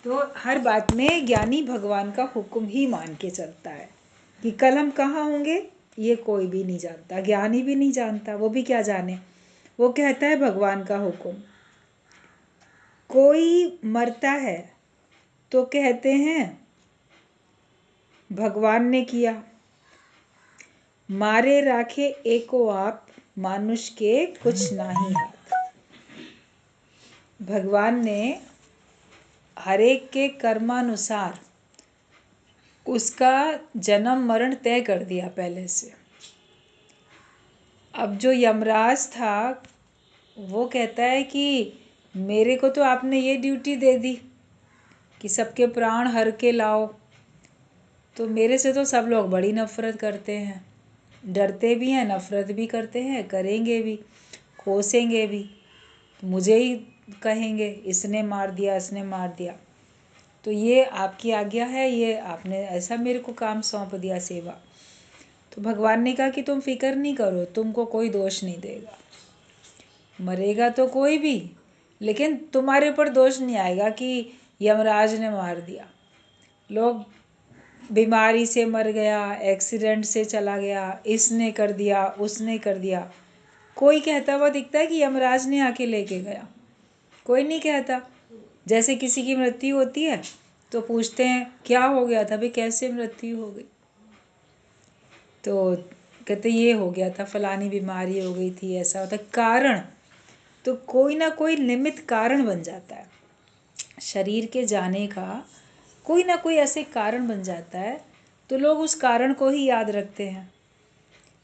तो हर बात में ज्ञानी भगवान का हुक्म ही मान के चलता है कि कल हम कहाँ होंगे ये कोई भी नहीं जानता, ज्ञानी भी नहीं जानता, वो भी क्या जाने। वो कहता है भगवान का हुक्म। कोई मरता है तो कहते हैं भगवान ने किया, मारे राखे एको आप, मानुष के कुछ नाही हाथ। भगवान ने हर एक के कर्मानुसार उसका जन्म मरण तय कर दिया पहले से। अब जो यमराज था वो कहता है कि मेरे को तो आपने ये ड्यूटी दे दी कि सबके प्राण हर के लाओ, तो मेरे से तो सब लोग बड़ी नफरत करते हैं, डरते भी हैं, नफरत भी करते हैं, करेंगे भी, कोसेंगे भी, मुझे ही कहेंगे इसने मार दिया, इसने मार दिया। तो ये आपकी आज्ञा है, ये आपने ऐसा मेरे को काम सौंप दिया, सेवा। तो भगवान ने कहा कि तुम फिक्र नहीं करो, तुमको कोई दोष नहीं देगा। मरेगा तो कोई भी, लेकिन तुम्हारे ऊपर दोष नहीं आएगा कि यमराज ने मार दिया। लोग बीमारी से मर गया, एक्सीडेंट से चला गया, इसने कर दिया, उसने कर दिया, कोई कहता हुआ दिखता है कि यमराज ने आके लेके गया? कोई नहीं कहता। जैसे किसी की मृत्यु होती है तो पूछते हैं क्या हो गया था भाई, कैसे मृत्यु हो गई, तो कहते ये हो गया था, फलानी बीमारी हो गई थी, ऐसा होता है। कारण तो कोई ना कोई निमित्त कारण बन जाता है शरीर के जाने का, कोई ना कोई ऐसे कारण बन जाता है, तो लोग उस कारण को ही याद रखते हैं।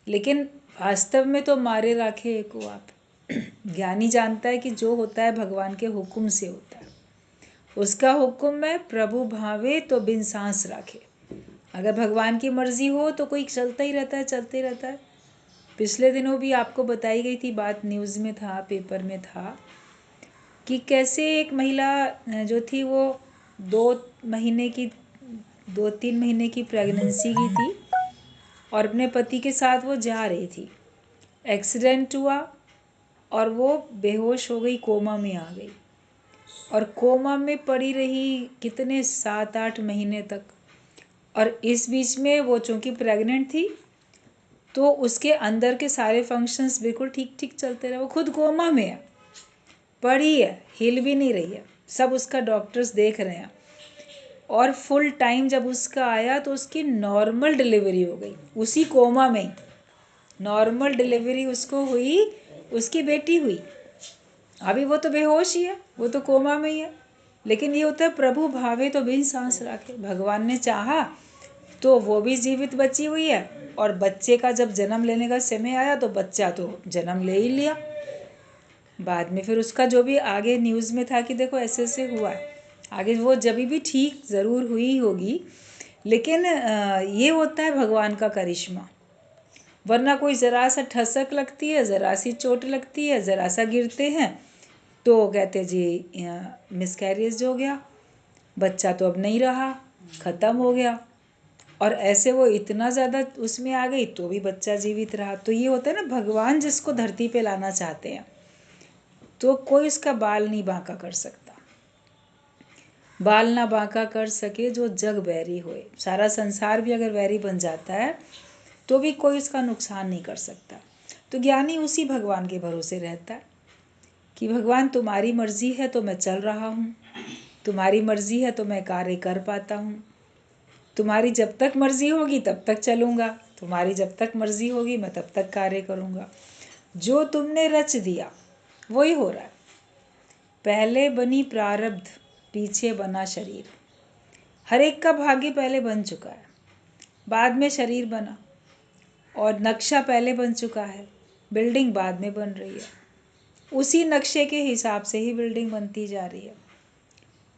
लेकिन वास्तव में तो मारे राखे एको आप। ज्ञानी जानता है कि जो होता है भगवान के हुक्म से होता है। उसका हुक्म है प्रभु भावे तो बिन सांस राखे। अगर भगवान की मर्जी हो तो कोई चलता ही रहता है, चलते रहता है। पिछले दिनों भी आपको बताई गई थी बात, न्यूज़ में था, पेपर में था, कि कैसे एक महिला जो थी वो 2-3 महीने की प्रेगनेंसी की थी और अपने पति के साथ वो जा रही थी। एक्सीडेंट हुआ और वो बेहोश हो गई, कोमा में आ गई और कोमा में पड़ी रही कितने 7-8 महीने तक। और इस बीच में वो चूँकि प्रेग्नेंट थी तो उसके अंदर के सारे फंक्शंस बिल्कुल ठीक ठीक चलते रहे। वो खुद कोमा में है, पड़ी है, हिल भी नहीं रही है, सब उसका डॉक्टर्स देख रहे हैं। और फुल टाइम जब उसका आया तो उसकी नॉर्मल डिलीवरी हो गई, उसी कोमा में ही नॉर्मल डिलीवरी उसको हुई, उसकी बेटी हुई। अभी वो तो बेहोश ही है, वो तो कोमा में ही है। लेकिन ये होता है प्रभु भावे तो बिन सांस राखे। भगवान ने चाहा तो वो भी जीवित बची हुई है, और बच्चे का जब जन्म लेने का समय आया तो बच्चा तो जन्म ले ही लिया। बाद में फिर उसका जो भी आगे न्यूज़ में था कि देखो ऐसे ऐसे हुआ है, आगे वो जब भी ठीक ज़रूर हुई होगी। लेकिन ये होता है भगवान का करिश्मा। वरना कोई ज़रा सा ठसक लगती है, ज़रा सी चोट लगती है, ज़रा सा गिरते हैं तो कहते जी मिसकैरेज हो गया, बच्चा तो अब नहीं रहा, ख़त्म हो गया। और ऐसे वो इतना ज़्यादा उसमें आ गई तो भी बच्चा जीवित रहा। तो ये होता है ना, भगवान जिसको धरती पे लाना चाहते हैं तो कोई उसका बाल नहीं बांका कर सकता। बाल ना बांका कर सके जो जग बैरी होए। सारा संसार भी अगर बैरी बन जाता है तो भी कोई उसका नुकसान नहीं कर सकता। तो ज्ञानी उसी भगवान के भरोसे रहता है कि भगवान तुम्हारी मर्जी है तो मैं चल रहा हूँ, तुम्हारी मर्जी है तो मैं कार्य कर पाता हूँ, तुम्हारी जब तक मर्जी होगी तब तक चलूँगा, तुम्हारी जब तक मर्जी होगी मैं तब तक कार्य करूँगा। जो तुमने रच दिया वही हो रहा है। पहले बनी प्रारब्ध, पीछे बना शरीर। हर एक का भाग्य पहले बन चुका है, बाद में शरीर बना, और नक्शा पहले बन चुका है, बिल्डिंग बाद में बन रही है। उसी नक्शे के हिसाब से ही बिल्डिंग बनती जा रही है।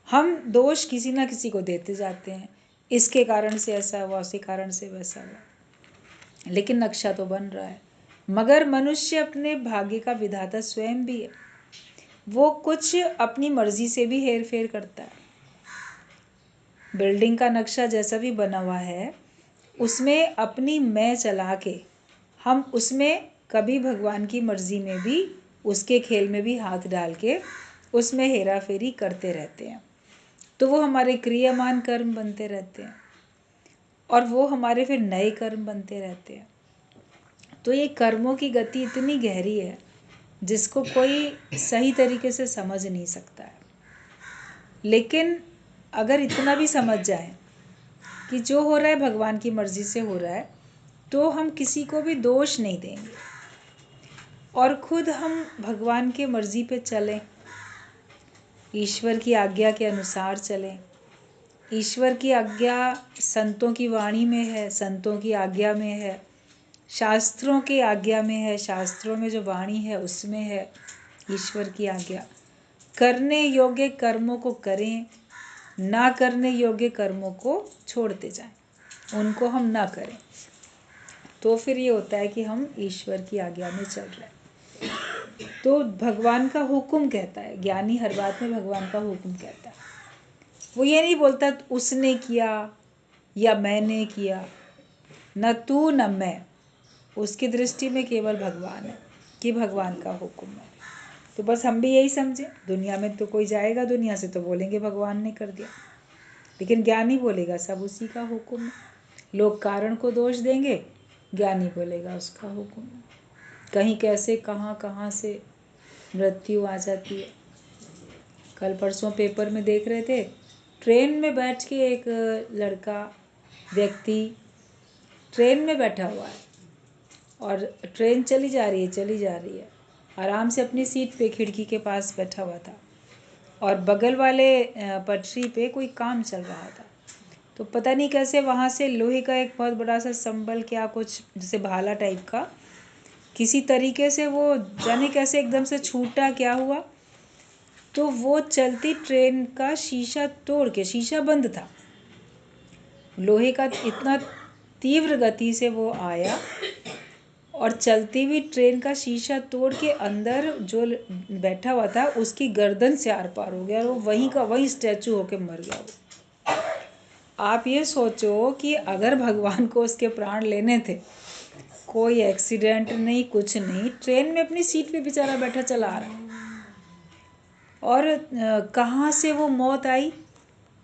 हम दोष किसी ना किसी को देते जाते हैं, इसके कारण से ऐसा हुआ, उसी कारण से वैसा हुआ, लेकिन नक्शा तो बन रहा है। मगर मनुष्य अपने भाग्य का विधाता स्वयं भी है। वो कुछ अपनी मर्जी से भी हेर फेर करता है। बिल्डिंग का नक्शा जैसा भी बना हुआ है उसमें अपनी मैं चला के हम उसमें कभी भगवान की मर्जी में भी, उसके खेल में भी हाथ डाल के उसमें हेरा फेरी करते रहते हैं। तो वो हमारे क्रियामान कर्म बनते रहते हैं और वो हमारे फिर नए कर्म बनते रहते हैं। तो ये कर्मों की गति इतनी गहरी है जिसको कोई सही तरीके से समझ नहीं सकता है। लेकिन अगर इतना भी समझ जाए कि जो हो रहा है भगवान की मर्जी से हो रहा है, तो हम किसी को भी दोष नहीं देंगे और खुद हम भगवान के मर्जी पे चलें, ईश्वर की आज्ञा के अनुसार चलें। ईश्वर की आज्ञा संतों की वाणी में है, संतों की आज्ञा में है, शास्त्रों की आज्ञा में है, शास्त्रों में जो वाणी है उसमें है ईश्वर की आज्ञा। करने योग्य कर्मों को करें, ना करने योग्य कर्मों को छोड़ते जाएं, उनको हम ना करें। तो फिर ये होता है कि हम ईश्वर की आज्ञा में चल रहे हैं। तो भगवान का हुक्म कहता है, ज्ञानी हर बात में भगवान का हुक्म कहता है। वो ये नहीं बोलता उसने किया या मैंने किया, न तू न मैं। उसकी दृष्टि में केवल भगवान है कि भगवान का हुक्म है। तो बस हम भी यही समझे, दुनिया में तो कोई जाएगा दुनिया से तो बोलेंगे भगवान ने कर दिया, लेकिन ज्ञानी बोलेगा सब उसी का हुक्म है। लोग कारण को दोष देंगे, ज्ञानी बोलेगा उसका हुक्म है। कहीं कैसे कहाँ कहाँ से मृत्यु आ जाती है। कल परसों पेपर में देख रहे थे, ट्रेन में बैठ के एक लड़का व्यक्ति ट्रेन में बैठा हुआ है और ट्रेन चली जा रही है, आराम से अपनी सीट पे खिड़की के पास बैठा हुआ था और बगल वाले पटरी पे कोई काम चल रहा था। तो पता नहीं कैसे वहाँ से लोहे का एक बहुत बड़ा सा संबल, क्या कुछ जैसे भाला टाइप का, किसी तरीके से वो जाने कैसे एकदम से छूटा, क्या हुआ, तो वो चलती ट्रेन का शीशा तोड़ के, शीशा बंद था, लोहे का इतना तीव्र गति से वो आया और चलती हुई ट्रेन का शीशा तोड़ के अंदर जो बैठा हुआ था उसकी गर्दन से आर पार हो गया और वो वहीं का वहीं स्टैचू होके मर गया वो। आप ये सोचो कि अगर भगवान को उसके प्राण लेने थे, कोई एक्सीडेंट नहीं, कुछ नहीं, ट्रेन में अपनी सीट पे बेचारा बैठा चला आ रहा, और कहाँ से वो मौत आई,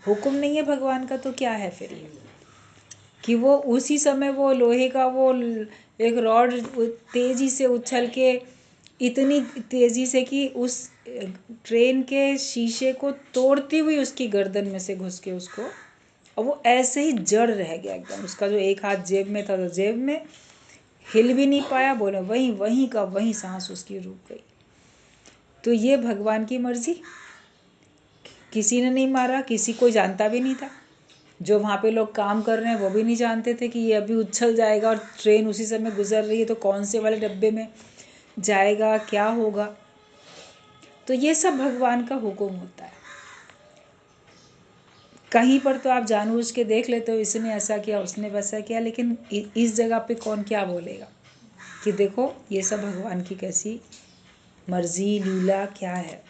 हुक्म नहीं है भगवान का, तो क्या है फिर ये कि वो उसी समय वो लोहे का वो एक रॉड तेजी से उछल के, इतनी तेजी से कि उस ट्रेन के शीशे को तोड़ती हुई उसकी गर्दन में से घुस के उसको, और वो ऐसे ही जड़ रह गया एकदम। उसका जो एक हाथ जेब में था तो जेब में, हिल भी नहीं पाया, बोले वहीं वहीं का वहीं सांस उसकी रुक गई। तो ये भगवान की मर्जी, किसी ने नहीं मारा, किसी को जानता भी नहीं था। जो वहाँ पे लोग काम कर रहे हैं वो भी नहीं जानते थे कि ये अभी उछल जाएगा और ट्रेन उसी समय गुजर रही है, तो कौन से वाले डब्बे में जाएगा, क्या होगा। तो ये सब भगवान का हुक्म होता है। कहीं पर तो आप जानबूझ के देख लेते हो इसने ऐसा किया, उसने वैसा किया, लेकिन इस जगह पे कौन क्या बोलेगा कि देखो ये सब भगवान की कैसी मर्जी, लीला क्या है।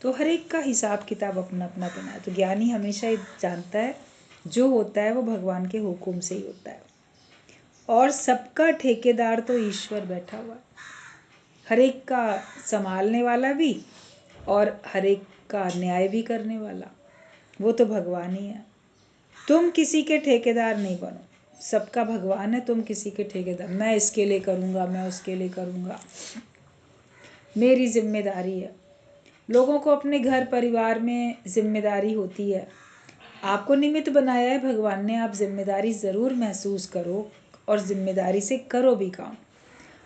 तो हर एक का हिसाब किताब अपना अपना बना है। तो ज्ञानी हमेशा ये जानता है जो होता है वो भगवान के हुक्म से ही होता है, और सबका ठेकेदार तो ईश्वर बैठा हुआ है, हर एक का संभालने वाला भी और हर एक का न्याय भी करने वाला वो तो भगवान ही है। तुम किसी के ठेकेदार नहीं बनो, सबका भगवान है, तुम किसी के ठेकेदार, मैं इसके लिए करूँगा, मैं उसके लिए करूँगा, मेरी जिम्मेदारी है। लोगों को अपने घर परिवार में जिम्मेदारी होती है, आपको निमित्त बनाया है भगवान ने, आप जिम्मेदारी ज़रूर महसूस करो और जिम्मेदारी से करो भी काम,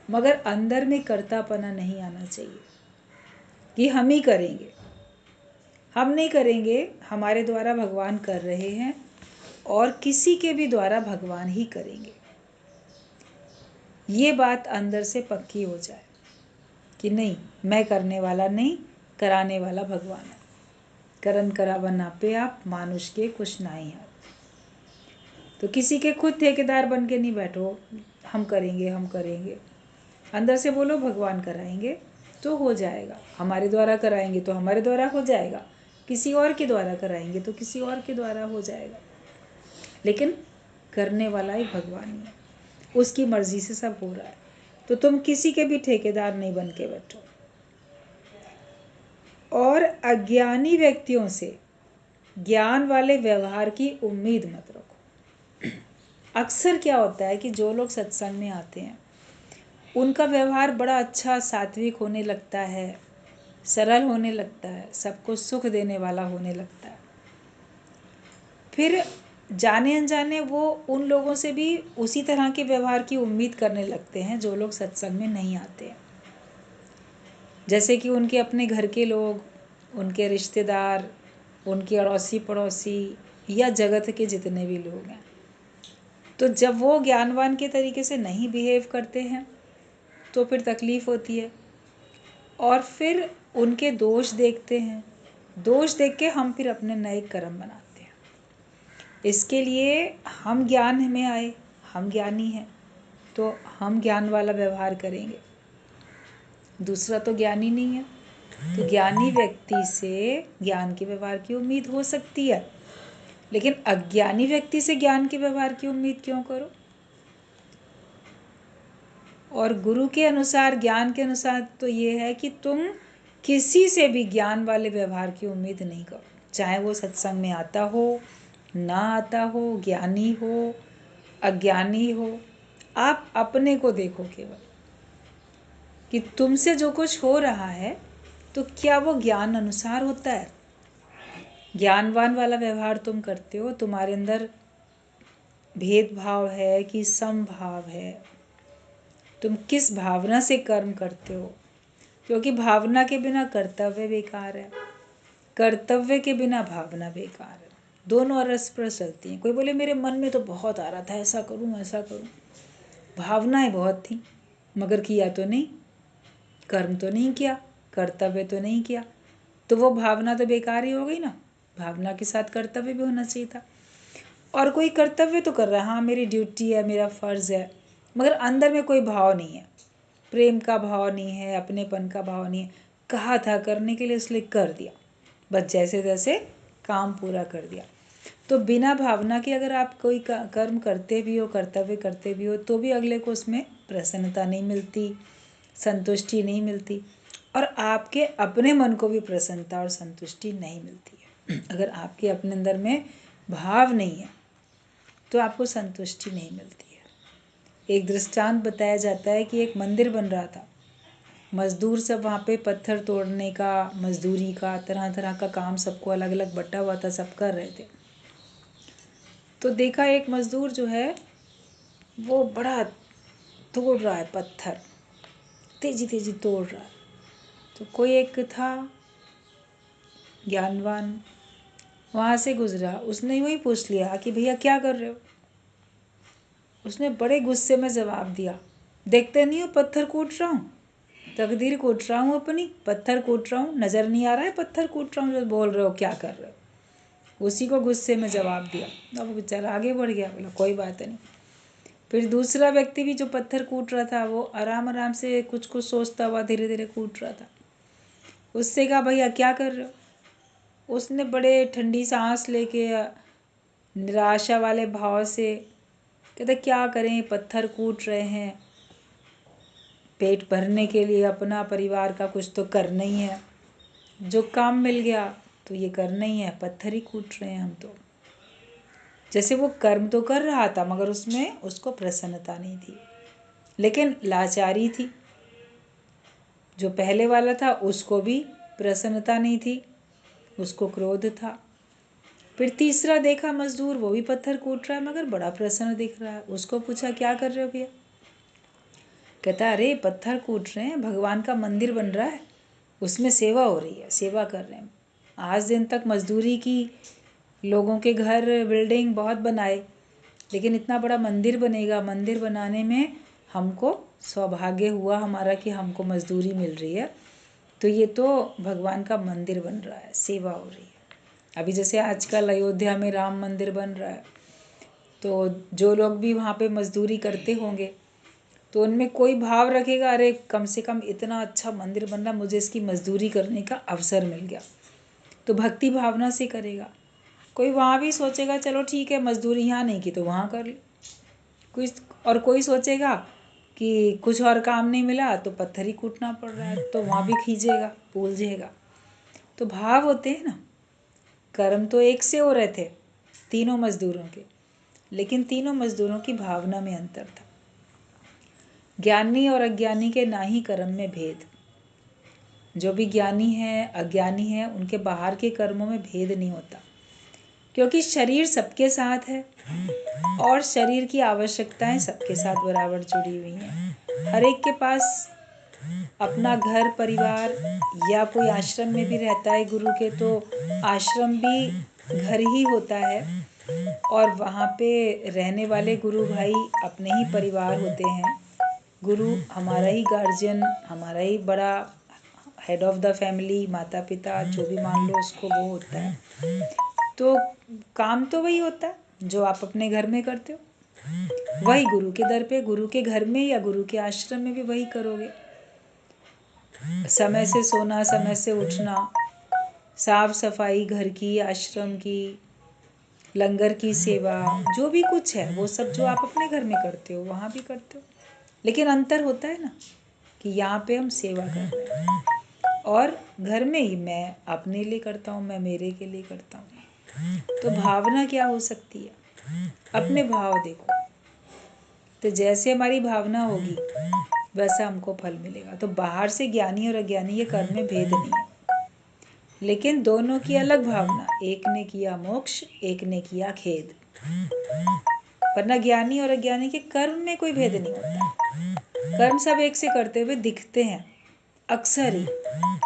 मगर अंदर में कर्तापना नहीं आना चाहिए कि हम ही करेंगे। हम नहीं करेंगे, हमारे द्वारा भगवान कर रहे हैं और किसी के भी द्वारा भगवान ही करेंगे। ये बात अंदर से पक्की हो जाए कि नहीं, मैं करने वाला नहीं, कराने वाला भगवान है। करन करावन आपे आप, मानुष के कुछ नहीं है। तो किसी के खुद ठेकेदार बन के नहीं बैठो, हम करेंगे हम करेंगे। अंदर से बोलो भगवान कराएंगे तो हो जाएगा, हमारे द्वारा कराएंगे तो हमारे द्वारा हो जाएगा, किसी और के द्वारा कराएंगे तो किसी और के द्वारा हो जाएगा, लेकिन करने वाला ही भगवान ही है, उसकी मर्जी से सब हो रहा है। तो तुम किसी के भी ठेकेदार नहीं बन के बैठो। और अज्ञानी व्यक्तियों से ज्ञान वाले व्यवहार की उम्मीद मत रखो। अक्सर क्या होता है कि जो लोग सत्संग में आते हैं उनका व्यवहार बड़ा अच्छा सात्विक होने लगता है, सरल होने लगता है, सबको सुख देने वाला होने लगता है। फिर जाने अनजाने वो उन लोगों से भी उसी तरह के व्यवहार की उम्मीद करने लगते हैं जो लोग सत्संग में नहीं आते हैं। जैसे कि उनके अपने घर के लोग, उनके रिश्तेदार, उनके अड़ोसी पड़ोसी या जगत के जितने भी लोग हैं। तो जब वो ज्ञानवान के तरीके से नहीं बिहेव करते हैं तो फिर तकलीफ होती है, और फिर उनके दोष देखते हैं। दोष देख के हम फिर अपने नए कर्म बनाते हैं। इसके लिए हम ज्ञान में आए, हम ज्ञानी हैं तो हम ज्ञान वाला व्यवहार करेंगे। दूसरा तो ज्ञानी नहीं है, तो ज्ञानी व्यक्ति से ज्ञान के व्यवहार की उम्मीद हो सकती है, लेकिन अज्ञानी व्यक्ति से ज्ञान के व्यवहार की उम्मीद क्यों करो। और गुरु के अनुसार, ज्ञान के अनुसार तो ये है कि तुम किसी से भी ज्ञान वाले व्यवहार की उम्मीद नहीं करो, चाहे वो सत्संग में आता हो, ना आता हो, ज्ञानी हो, अज्ञानी हो। आप अपने को देखो केवल कि तुमसे जो कुछ हो रहा है तो क्या वो ज्ञान अनुसार होता है। ज्ञानवान वाला व्यवहार तुम करते हो, तुम्हारे अंदर भेदभाव है कि समभाव है, तुम किस भावना से कर्म करते हो। क्योंकि भावना के बिना कर्तव्य बेकार है, कर्तव्य के बिना भावना बेकार है। दोनों परस्पर चलती हैं। कोई बोले मेरे मन में तो बहुत आ रहा था, ऐसा करूं ऐसा करूं, भावनाएं बहुत थी मगर किया तो नहीं, कर्म तो नहीं किया, कर्तव्य तो नहीं किया, तो वो भावना तो बेकार ही हो गई ना। भावना के साथ कर्तव्य भी होना चाहिए था। और कोई कर्तव्य तो कर रहा है, हाँ मेरी ड्यूटी है, मेरा फर्ज है, मगर अंदर में कोई भाव नहीं है, प्रेम का भाव नहीं है, अपनेपन का भाव नहीं है। कहा था करने के लिए इसलिए कर दिया, बस जैसे तैसे काम पूरा कर दिया। तो बिना भावना के अगर आप कोई कर्म करते भी हो, कर्तव्य करते भी हो, तो भी अगले को उसमें प्रसन्नता नहीं मिलती, संतुष्टि नहीं मिलती, और आपके अपने मन को भी प्रसन्नता और संतुष्टि नहीं मिलती है। अगर आपके अपने अंदर में भाव नहीं है तो आपको संतुष्टि नहीं मिलती है। एक दृष्टांत बताया जाता है कि एक मंदिर बन रहा था, मजदूर सब वहाँ पे पत्थर तोड़ने का, मजदूरी का, तरह तरह का काम सबको अलग अलग बटा हुआ था, सब कर रहे थे। तो देखा एक मजदूर जो है वो बड़ा तोड़ रहा है पत्थर, तेजी तेजी तोड़ रहा है। तो कोई एक था ज्ञानवान, वहाँ से गुजरा, उसने वही पूछ लिया कि भैया क्या कर रहे हो। उसने बड़े गुस्से में जवाब दिया, देखते नहीं हो पत्थर कूट रहा हूँ, तकदीर कूट रहा हूँ अपनी, पत्थर कूट रहा हूँ, नज़र नहीं आ रहा है पत्थर कूट रहा हूँ जो बोल रहे हो, क्या कर रहे हो। उसी को गुस्से में जवाब दिया। अब बेचारा आगे बढ़ गया, बोला कोई बात नहीं। फिर दूसरा व्यक्ति भी जो पत्थर कूट रहा था वो आराम आराम से कुछ कुछ सोचता हुआ धीरे धीरे कूट रहा था। उससे कहा भैया क्या कर रहे हो। उसने बड़े ठंडी सांस लेके निराशा वाले भाव से कहते क्या करें, पत्थर कूट रहे हैं, पेट भरने के लिए, अपना परिवार का कुछ तो करना ही है, जो काम मिल गया तो ये करना ही है, पत्थर ही कूट रहे हैं हम तो। जैसे वो कर्म तो कर रहा था मगर उसमें उसको प्रसन्नता नहीं थी, लेकिन लाचारी थी। जो पहले वाला था उसको भी प्रसन्नता नहीं थी, उसको क्रोध था। फिर तीसरा देखा मजदूर, वो भी पत्थर कूट रहा है मगर बड़ा प्रसन्न दिख रहा है। उसको पूछा क्या कर रहे हो भैया। कहता अरे पत्थर कूट रहे हैं, भगवान का मंदिर बन रहा है, उसमें सेवा हो रही है, सेवा कर रहे हैं। आज दिन तक मजदूरी की, लोगों के घर बिल्डिंग बहुत बनाए, लेकिन इतना बड़ा मंदिर बनेगा, मंदिर बनाने में हमको सौभाग्य हुआ हमारा कि हमको मजदूरी मिल रही है, तो ये तो भगवान का मंदिर बन रहा है, सेवा हो रही है। अभी जैसे आजकल अयोध्या में राम मंदिर बन रहा है, तो जो लोग भी वहाँ पे मजदूरी करते होंगे तो उनमें कोई भाव रखेगा, अरे कम से कम इतना अच्छा मंदिर बन रहा, मुझे इसकी मजदूरी करने का अवसर मिल गया, तो भक्ति भावना से करेगा। कोई वहाँ भी सोचेगा चलो ठीक है, मजदूरी यहाँ नहीं की तो वहाँ कर ली। कोई सोचेगा कि कुछ और काम नहीं मिला तो पत्थर ही कूटना पड़ रहा है, तो वहाँ भी खींचेगा, उलझेगा। तो भाव होते हैं ना, कर्म तो एक से हो रहे थे तीनों मजदूरों के, लेकिन तीनों मजदूरों की भावना में अंतर था। ज्ञानी और अज्ञानी के ना ही कर्म में भेद। जो भी ज्ञानी है अज्ञानी है उनके बाहर के कर्मों में भेद नहीं होता, क्योंकि शरीर सबके साथ है और शरीर की आवश्यकताएं सबके साथ बराबर जुड़ी हुई हैं। हर एक के पास अपना घर परिवार, या कोई आश्रम में भी रहता है गुरु के, तो आश्रम भी घर ही होता है और वहाँ पे रहने वाले गुरु भाई अपने ही परिवार होते हैं। गुरु हमारा ही गार्जियन, हमारा ही बड़ा हेड ऑफ द फैमिली, माता पिता जो भी मान लो उसको, वो होता है। तो काम तो वही होता है जो आप अपने घर में करते हो, वही गुरु के दर पे, गुरु के घर में या गुरु के आश्रम में भी वही करोगे। समय से सोना, समय से उठना, साफ सफाई घर की, आश्रम की, लंगर की सेवा, जो भी कुछ है वो सब जो आप अपने घर में करते हो वहाँ भी करते हो। लेकिन अंतर होता है ना कि यहाँ पे हम सेवा कर रहे हैं, और घर में ही मैं अपने लिए करता हूँ, मैं मेरे के लिए करता हूँ। तो भावना क्या हो सकती है? अपने भाव देखो, तो जैसे हमारी भावना होगी वैसा हमको फल मिलेगा। तो बाहर से ज्ञानी और अज्ञानी ये कर्म में भेद नहीं है, लेकिन दोनों की अलग भावना। एक ने किया मोक्ष, एक ने किया खेद। वरना ज्ञानी और अज्ञानी के कर्म में कोई भेद नहीं होता। कर्म सब एक से करते हुए दिखते हैं अक्सर ही,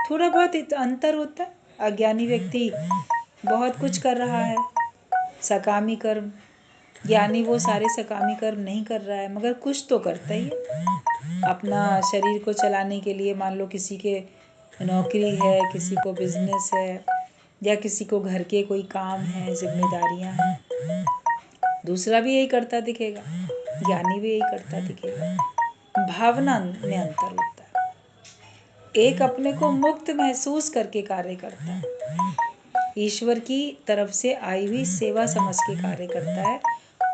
थोड़ा बहुत अंतर होता है। अज्ञानी व्यक्ति बहुत कुछ कर रहा है, सकामी कर्म, ज्ञानी वो सारे सकामी कर्म नहीं कर रहा है, मगर कुछ तो करता ही है अपना शरीर को चलाने के लिए। मान लो किसी के नौकरी है, किसी को बिजनेस है, या किसी को घर के कोई काम है, जिम्मेदारियां हैं, दूसरा भी यही करता दिखेगा, ज्ञानी भी यही करता दिखेगा। भावना में अंतर होता है। एक अपने को मुक्त महसूस करके कार्य करता है, ईश्वर की तरफ से आई हुई सेवा समझ के कार्य करता है,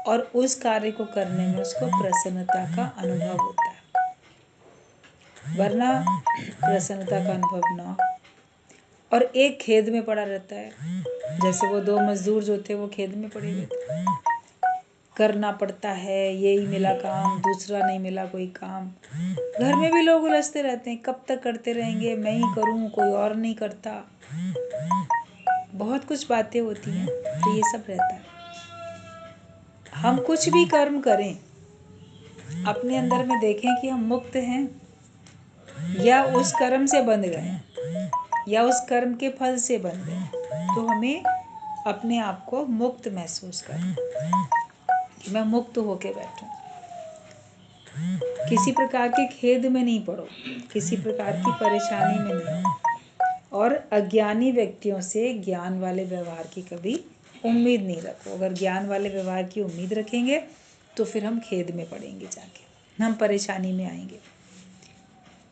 और उस कार्य को करने में उसको प्रसन्नता का अनुभव होता है। वरना प्रसन्नता का अनुभव ना हो और एक खेद में पड़ा रहता है। जैसे वो दो मजदूर जो थे वो खेद में पड़े हुए थे, करना पड़ता है, यही मिला काम, दूसरा नहीं मिला कोई काम। घर में भी लोग उलझते रहते हैं, कब तक करते रहेंगे, मैं ही करूं, कोई और नहीं करता, बहुत कुछ बातें होती हैं। तो ये सब रहता है। हम कुछ भी कर्म करें, अपने अंदर में देखें कि हम मुक्त हैं या उस कर्म से बंध गए, या उस कर्म के फल से बंध गए, तो हमें अपने आप को मुक्त महसूस करना कि मैं मुक्त होके बैठूं। किसी प्रकार के खेद में नहीं पड़ो, किसी प्रकार की परेशानी में नहीं हो, और अज्ञानी व्यक्तियों से ज्ञान वाले व्यवहार की कभी उम्मीद नहीं रखो। अगर ज्ञान वाले व्यवहार की उम्मीद रखेंगे तो फिर हम खेद में पड़ेंगे, जाके हम परेशानी में आएंगे।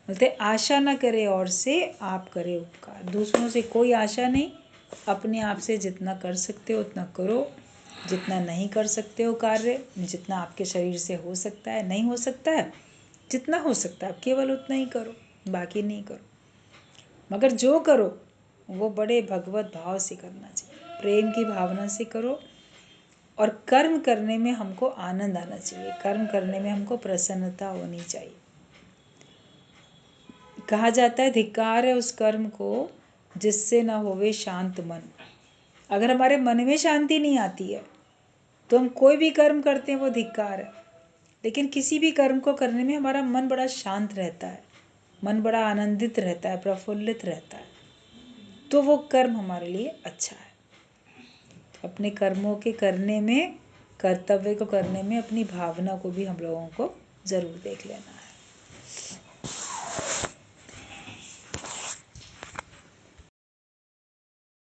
बोलते आशा न करे और से, आप करे उपकार। दूसरों से कोई आशा नहीं, अपने आप से जितना कर सकते हो उतना करो, जितना नहीं कर सकते हो कार्य, जितना आपके शरीर से हो सकता है, नहीं हो सकता है, जितना हो सकता है केवल उतना ही करो, बाकी नहीं करो। मगर जो करो वो बड़े भगवत भाव से करना चाहिए, प्रेम की भावना से करो, और कर्म करने में हमको आनंद आना चाहिए, कर्म करने में हमको प्रसन्नता होनी चाहिए। कहा जाता है धिक्कार है उस कर्म को जिससे न होवे शांत मन। अगर हमारे मन में शांति नहीं आती है तो हम कोई भी कर्म करते हैं वो धिक्कार है। लेकिन किसी भी कर्म को करने में हमारा मन बड़ा शांत रहता है, मन बड़ा आनंदित रहता है, प्रफुल्लित रहता है, तो वो कर्म हमारे लिए अच्छा है। तो अपने कर्मों के करने में, कर्तव्य को करने में अपनी भावना को भी हम लोगों को जरूर देख लेना है।